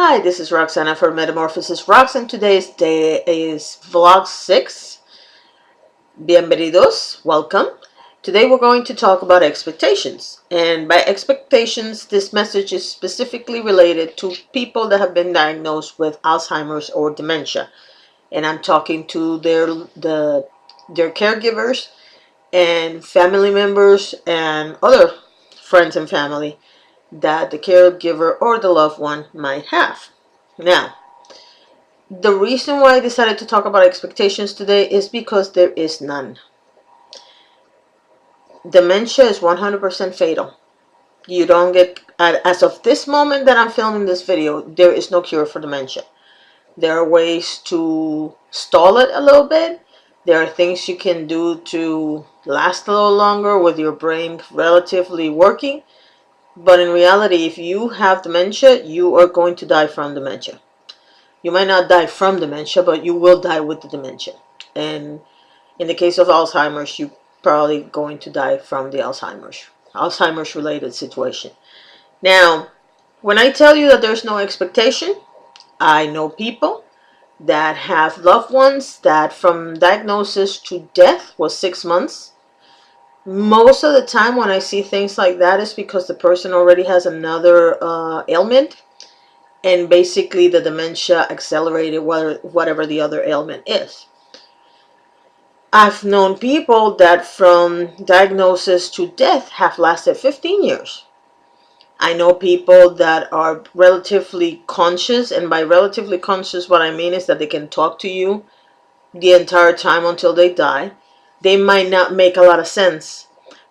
Hi, this is Roxana for Metamorphosis Rocks, and today's day is vlog 6. Bienvenidos, welcome. Today we're going to talk about expectations. And by expectations, this message is specifically related to people that have been diagnosed with Alzheimer's or dementia. And I'm talking to their caregivers and family members and other friends and family that the caregiver or the loved one might have. Now, the reason why I decided to talk about expectations today is because there is none. Dementia is 100% fatal. You don't get, as of this moment that I'm filming this video, there is no cure for dementia. There are ways to stall it a little bit. There are things you can do to last a little longer with your brain relatively working. But in reality, if you have dementia, you are going to die from dementia. You might not die from dementia, but you will die with the dementia. And in the case of Alzheimer's, you're probably going to die from the Alzheimer's related situation. Now, when I tell you that there's no expectation, I know people that have loved ones that from diagnosis to death was 6 months. Most of the time when I see things like that is because the person already has another ailment, and basically the dementia accelerated whatever the other ailment is. I've known people that from diagnosis to death have lasted 15 years. I know people that are relatively conscious, and by relatively conscious what I mean is that they can talk to you the entire time until they die. They might not make a lot of sense,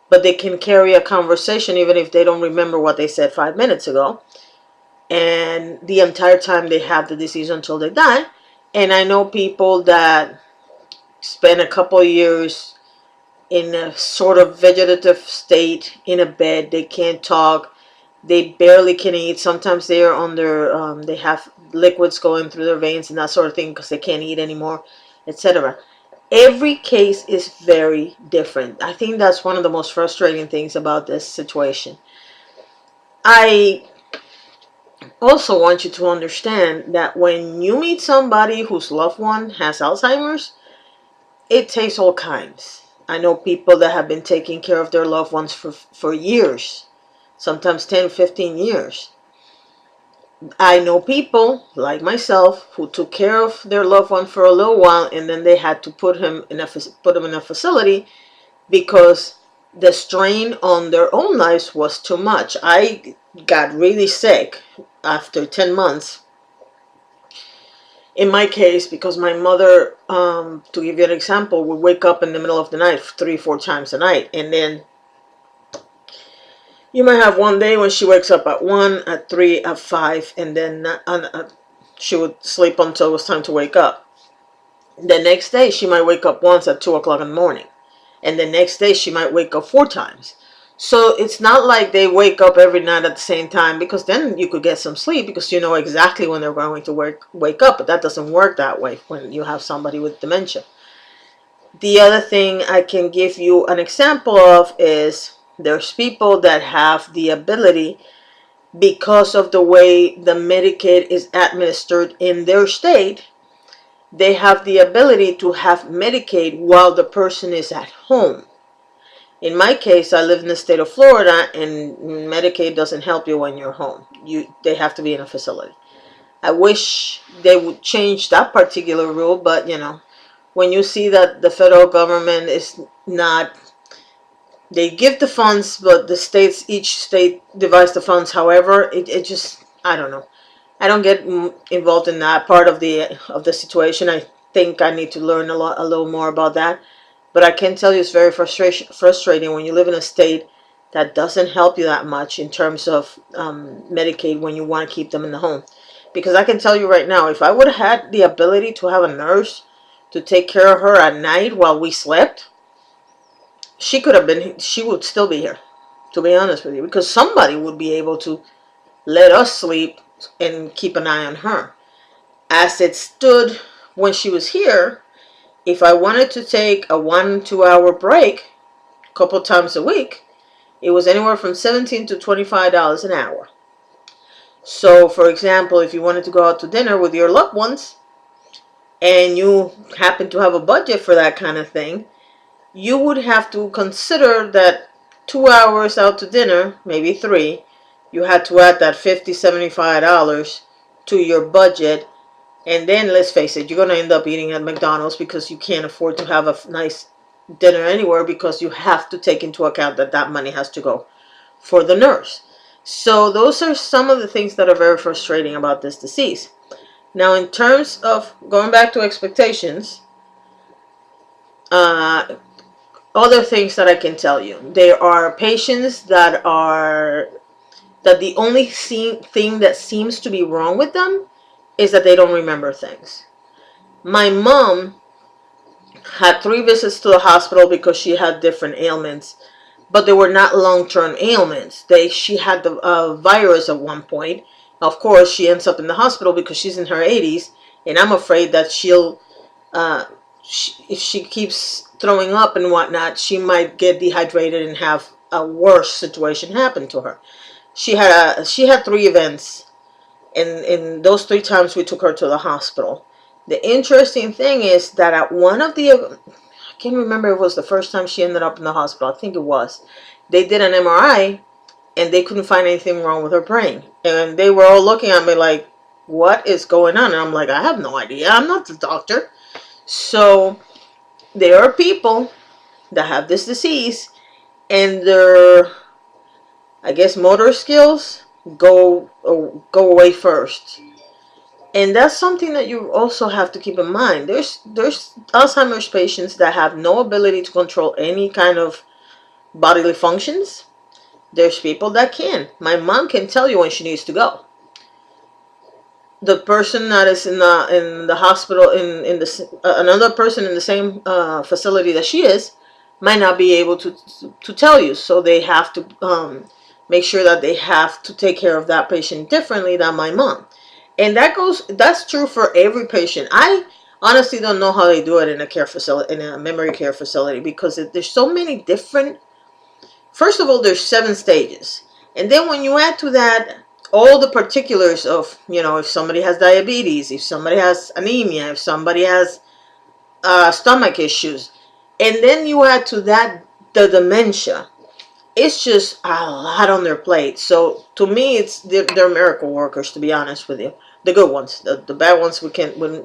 but they can carry a conversation even if they don't remember what they said 5 minutes ago. And the entire time they have the disease until they die. And I know people that spend a couple years in a sort of vegetative state in a bed. They can't talk, they barely can eat. Sometimes they are under they have liquids going through their veins and that sort of thing because they can't eat anymore, etc. Every case is very different. I think that's one of the most frustrating things about this situation. I also want you to understand that when you meet somebody whose loved one has Alzheimer's, it takes all kinds. I know people that have been taking care of their loved ones for years, sometimes 10, 15 years. I know people like myself who took care of their loved one for a little while, and then they had to put him in a facility because the strain on their own lives was too much. I got really sick after 10 months. In my case, because my mother, to give you an example, would wake up in the middle of the night 3 or 4 times a night. And then you might have one day when she wakes up at 1, at 3, at 5, and then she would sleep until it was time to wake up. The next day, she might wake up once at 2 o'clock in the morning. And the next day, she might wake up 4 times. So it's not like they wake up every night at the same time, because then you could get some sleep because you know exactly when they're going to wake up. But that doesn't work that way when you have somebody with dementia. The other thing I can give you an example of is there's people that have the ability, because of the way the Medicaid is administered in their state, they have the ability to have Medicaid while the person is at home. In my case, I live in the state of Florida, and Medicaid doesn't help you when you're home. They have to be in a facility. I wish they would change that particular rule, but you know, when you see that the federal government is not, they give the funds, but the states, each state divides the funds however, it just, I don't know. I don't get involved in that part of the situation. I think I need to learn a little more about that. But I can tell you it's very frustrating when you live in a state that doesn't help you that much in terms of Medicaid when you want to keep them in the home. Because I can tell you right now, if I would have had the ability to have a nurse to take care of her at night while we slept, she would still be here, to be honest with you. Because somebody would be able to let us sleep and keep an eye on her. As it stood when she was here, if I wanted to take a 1-2 hour break a couple times a week, it was anywhere from $17 to $25 an hour. So, for example, if you wanted to go out to dinner with your loved ones and you happen to have a budget for that kind of thing, you would have to consider that 2 hours out to dinner, maybe three, you had to add that $50, $75 to your budget. And then, let's face it, you're going to end up eating at McDonald's because you can't afford to have a nice dinner anywhere, because you have to take into account that that money has to go for the nurse. So those are some of the things that are very frustrating about this disease. Now, in terms of going back to expectations, other things that I can tell you, there are patients that the only thing that seems to be wrong with them is that they don't remember things. My mom had 3 visits to the hospital because she had different ailments, but they were not long-term ailments. She had the virus at one point. Of course, she ends up in the hospital because she's in her 80s, and I'm afraid that if she keeps throwing up and whatnot, she might get dehydrated and have a worse situation happen to her. She had 3 events, and in those 3 times we took her to the hospital. The interesting thing is that at one of the, I can't remember if it was the first time she ended up in the hospital, I think it was, they did an MRI and they couldn't find anything wrong with her brain. And they were all looking at me like, what is going on? And I'm like, I have no idea. I'm not the doctor. So there are people that have this disease and their, I guess, motor skills go away first. And that's something that you also have to keep in mind. There's Alzheimer's patients that have no ability to control any kind of bodily functions. There's people that can. My mom can tell you when she needs to go. The person that is in the hospital, another person in the same facility that she is, might not be able to tell you. So they have to make sure that they have to take care of that patient differently than my mom. And that's true for every patient. I honestly don't know how they do it in a care facility, in a memory care facility, because there's so many different. First of all, there's 7 stages, and then when you add to that all the particulars of, if somebody has diabetes, if somebody has anemia, if somebody has stomach issues, and then you add to that the dementia. It's just a lot on their plate. So to me, they're miracle workers, to be honest with you. The good ones, the bad ones, we're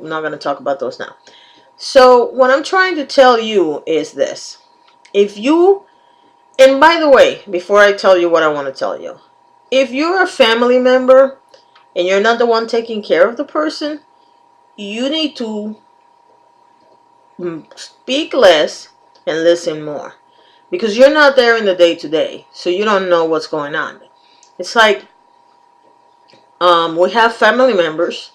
not going to talk about those now. So what I'm trying to tell you is this: and by the way, before I tell you what I want to tell you, if you're a family member and you're not the one taking care of the person, you need to speak less and listen more. Because you're not there in the day-to-day, so you don't know what's going on. It's like we have family members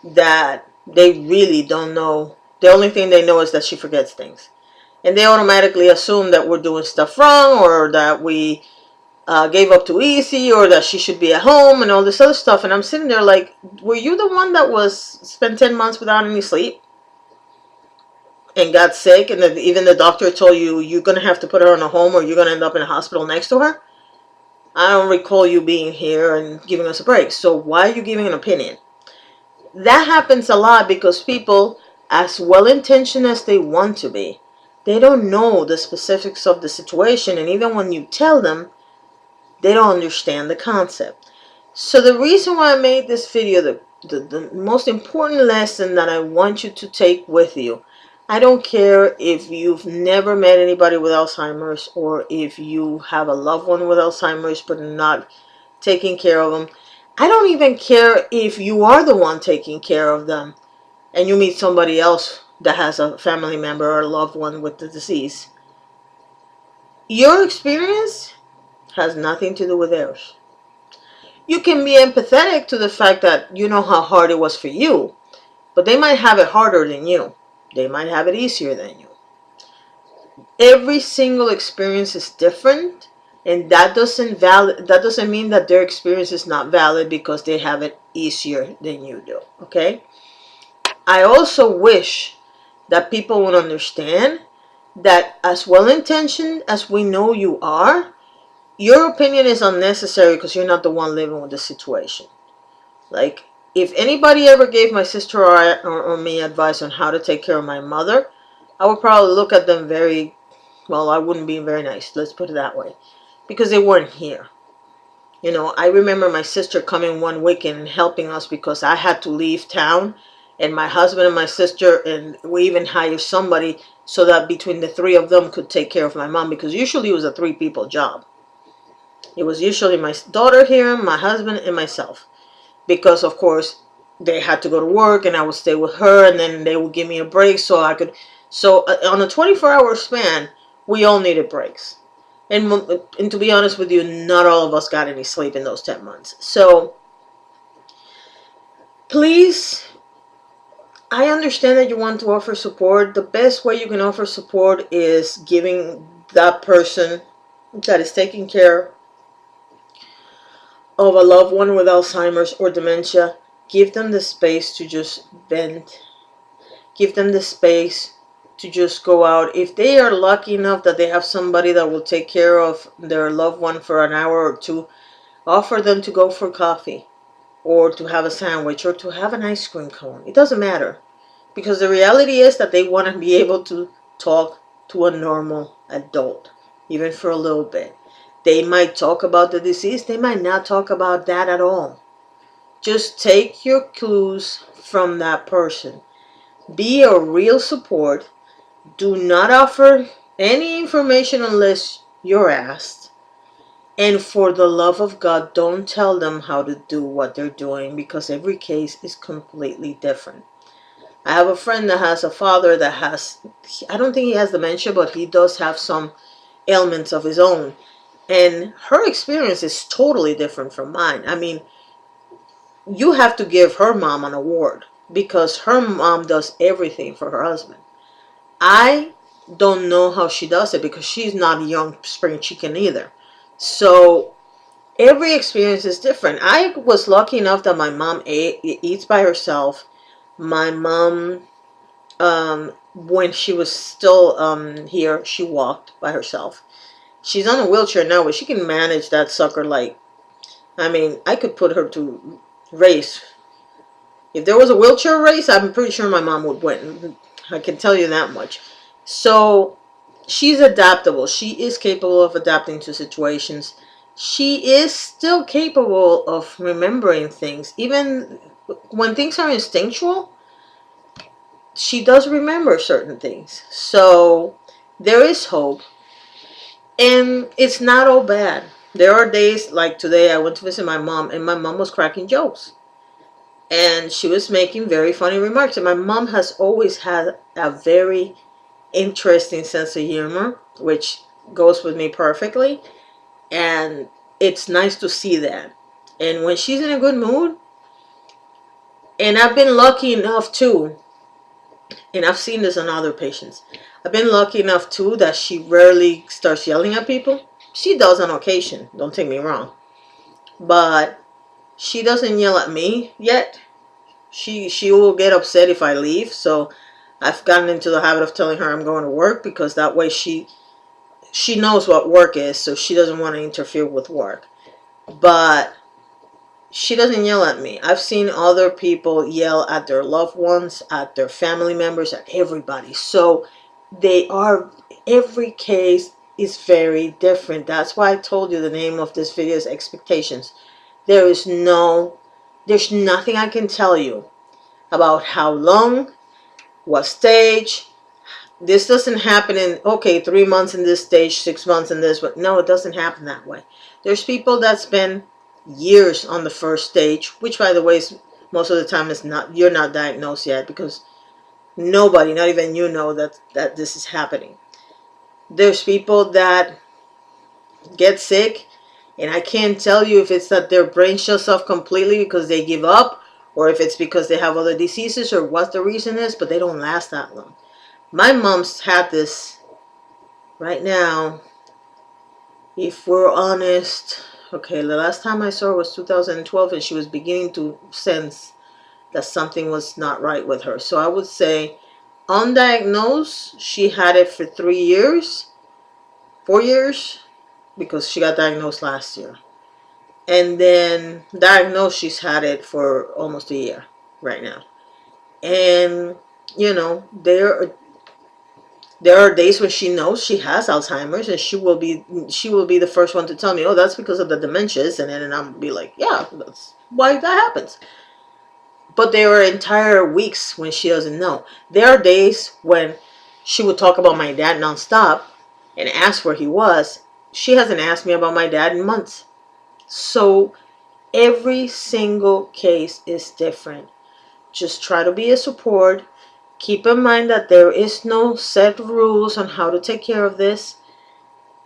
that they really don't know. The only thing they know is that she forgets things. And they automatically assume that we're doing stuff wrong, or that we gave up too easy, or that she should be at home and all this other stuff. And I'm sitting there like, were you the one that spent 10 months without any sleep and got sick, and even the doctor told you you're going to have to put her in a home or you're going to end up in a hospital next to her? I don't recall you being here and giving us a break. So why are you giving an opinion? That happens a lot because people, as well-intentioned as they want to be, they don't know the specifics of the situation, and even when you tell them, they don't understand the concept. So the reason why I made this video, the most important lesson that I want you to take with you, I don't care if you've never met anybody with Alzheimer's, or if you have a loved one with Alzheimer's but not taking care of them. I don't even care if you are the one taking care of them and you meet somebody else that has a family member or a loved one with the disease. Your experience has nothing to do with theirs. You can be empathetic to the fact that you know how hard it was for you, but they might have it harder than you. They might have it easier than you. Every single experience is different, and that doesn't mean that their experience is not valid because they have it easier than you do. Okay? I also wish that people would understand that, as well-intentioned as we know you are, your opinion is unnecessary because you're not the one living with the situation. Like, if anybody ever gave my sister or me advice on how to take care of my mother, I would probably look at them very, well, I wouldn't be very nice, let's put it that way, because they weren't here. You know, I remember my sister coming one weekend and helping us because I had to leave town, and my husband and my sister, and we even hired somebody so that between the three of them could take care of my mom, because usually it was a 3 people job. It was usually my daughter here, my husband, and myself, because of course they had to go to work and I would stay with her, and then they would give me a break so I could. So on a 24-hour span, we all needed breaks. And to be honest with you, not all of us got any sleep in those 10 months. So please, I understand that you want to offer support. The best way you can offer support is giving that person that is taking care of a loved one with Alzheimer's or dementia, give them the space to just vent. Give them the space to just go out. If they are lucky enough that they have somebody that will take care of their loved one for an hour or two, offer them to go for coffee or to have a sandwich or to have an ice cream cone. It doesn't matter, because the reality is that they want to be able to talk to a normal adult, even for a little bit. They might talk about the disease. They might not talk about that at all. Just take your clues from that person. Be a real support. Do not offer any information unless you're asked. And for the love of God, don't tell them how to do what they're doing, because every case is completely different. I have a friend that has a father that has, I don't think he has dementia, but he does have some ailments of his own. And her experience is totally different from mine. I mean, you have to give her mom an award, because her mom does everything for her husband. I don't know how she does it, because she's not a young spring chicken either. So every experience is different. I was lucky enough that my mom eats by herself. My mom, when she was still here, she walked by herself. She's on a wheelchair now, but she can manage that sucker like, I mean, I could put her to race. If there was a wheelchair race, I'm pretty sure my mom would win. I can tell you that much. So she's adaptable. She is capable of adapting to situations. She is still capable of remembering things. Even when things are instinctual, she does remember certain things. So there is hope. And it's not all bad. There are days like today I went to visit my mom, and my mom was cracking jokes. And she was making very funny remarks. And my mom has always had a very interesting sense of humor, which goes with me perfectly. And it's nice to see that. And when she's in a good mood, and I've been lucky enough too, and I've seen this on other patients, I've been lucky enough too that she rarely starts yelling at people. She does on occasion, don't take me wrong. But she doesn't yell at me yet. She will get upset if I leave. So I've gotten into the habit of telling her I'm going to work, because that way she knows what work is, so she doesn't want to interfere with work. But she doesn't yell at me. I've seen other people yell at their loved ones, at their family members, at everybody. So every case is very different. That's why I told you the name of this video is Expectations. There's nothing I can tell you about how long, what stage. This doesn't happen in, okay, 3 months in this stage, 6 months in this, but no, it doesn't happen that way. There's people that spend years on the first stage, which by the way, most of the time is not, you're not diagnosed yet, because nobody, not even you, know that this is happening. There's people that get sick, and I can't tell you if it's that their brain shuts off completely because they give up, or if it's because they have other diseases, or what the reason is, but they don't last that long. My mom's had this right now, if we're honest. Okay, the last time I saw her was 2012, and she was beginning to sense that something was not right with her. So I would say, undiagnosed, she had it for 3 years, 4 years, because she got diagnosed last year. and then diagnosed, she's had it for almost a year right now. And you know, there are days when she knows she has Alzheimer's, and she will be the first one to tell me, "Oh, that's because of the dementias," and then I'll be like, "Yeah, that's why that happens." But there are entire weeks when she doesn't know. There are days when she would talk about my dad nonstop and ask where he was. She hasn't asked me about my dad in months. So every single case is different. Just try to be a support. Keep in mind that there is no set rules on how to take care of this.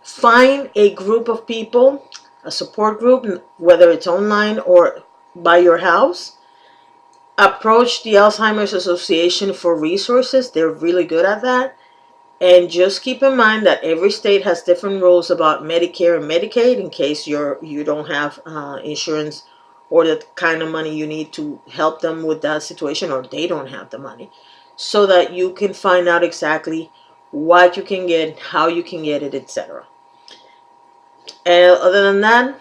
Find a group of people, a support group, whether it's online or by your house. Approach the Alzheimer's Association for resources. They're really good at that. And just keep in mind that every state has different rules about Medicare and Medicaid in case you don't have insurance or the kind of money you need to help them with that situation, or they don't have the money, so that you can find out exactly what you can get, how you can get it, etc. And other than that,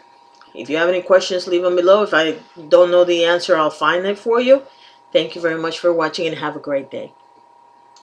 if you have any questions, leave them below. If I don't know the answer, I'll find it for you. Thank you very much for watching, and have a great day.